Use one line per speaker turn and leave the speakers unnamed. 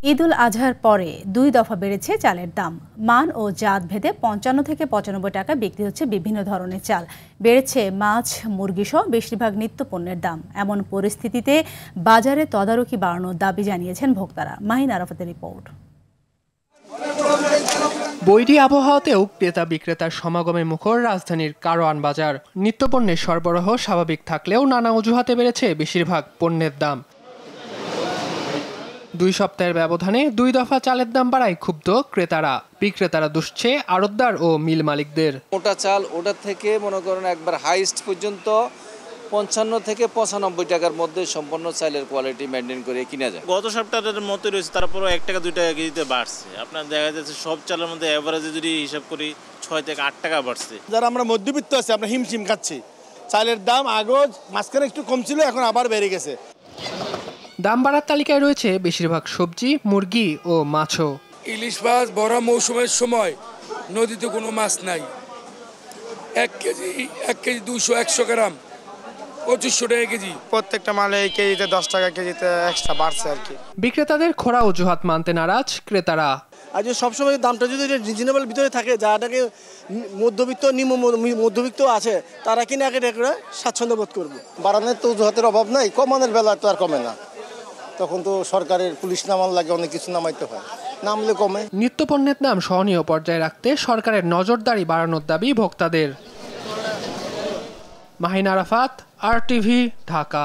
ঈদুল আজহার পরে ২ দফা বেড়েছে চালের দাম। মান ও জাত ভেদে ৫৫ থেকে ৯৫ টাকা বিক্রি হচ্ছে বিভিন্ন ধরনের চাল। বেড়েছে মাছ, মুরগিসহ বেশিরভাগ নিত্যপণ্যের দাম। এমন পরিস্থিতিতে বাজারে তদারকি বাড়ানোর দাবি জানিয়েছেন ভোক্তারা। মাহিন আরাফাতের রিপোর্ট।
বৈরী আবহাওয়াতেও ক্রেতা বিক্রেতার সমাগমে মুখর রাজধানীর কারওয়ান বাজার। নিত্যপণ্যের সরবরাহ স্বাভাবিক থাকলেও নানা অজুহাতে বেড়েছে বেশিরভাগ পণ্যের দাম। ২ সপ্তাহের ব্যবধানে ২ দফা চালের দাম বাড়ায় ক্ষুব্ধ ক্রেতারা। বিক্রেতারা দুষছে আড়তদার ও মিল মালিকদের।
মোটা চাল ওটা থেকে মনে করেন একবার হাইস্ট পর্যন্ত ৫৫ থেকে ৯৫ টাকার মধ্যে সম্পূর্ণ চালের কোয়ালিটি মেনটেন করে কিনা যায়।
গত সপ্তাহের মতো রয়েছে, তারপরও ১ টাকা ২ টাকা কেজিতে বাড়ছে। আপনার দেখা যাচ্ছে সব চালের মধ্যে এভারেজে যদি হিসাব করি ৬ থেকে ৮ টাকা বাড়ছে।
যারা আমরা মধ্যবিত্ত আছি আমরা হিমশিম খাচ্ছি। চালের দাম আগেও মাঝখানে একটু কম ছিল, এখন আবার বেড়ে গেছে।
দাম বাড়ার তালিকায় রয়েছে বেশিরভাগ সবজি, মুরগি ও মাছও।
ইলিশ মাছ ভরা মৌসুমের সময় নদীতে কোনো মাছ নাই। ১ কেজি ২০০-১০০ গ্রাম ২৫০০ টাকা কেজি।
প্রত্যেকটা মালে এই কেজিতে ১০ টাকা কেজিতে এক্সট্রা বাড়ছে আর কি।
বিক্রেতাদের খোঁড়া অজুহাত মানতে নারাজ ক্রেতারা।
আর যদি সবসময় দামটা যদি রিজনেবল ভিতরে থাকে, যাটাকে মধ্যবিত্ত নিম্ন মধ্যবিত্ত আছে তারা কিনে আগে স্বাচ্ছন্দ্য বোধ করবে।
বাড়ানোর তো অজুহাতের অভাব নাই, কমানোর বেলা তো আর কমে না। তখন তো সরকারের পুলিশ নামার লাগে, অনেক কিছু নামাইতে হয়, নামলে কমে।
নিত্যপণ্যের দাম সহনীয় পর্যায়ে রাখতে সরকারের নজরদারি বাড়ানোর দাবি ভোক্তাদের। মাহিন আরাফাত, RTV, ঢাকা।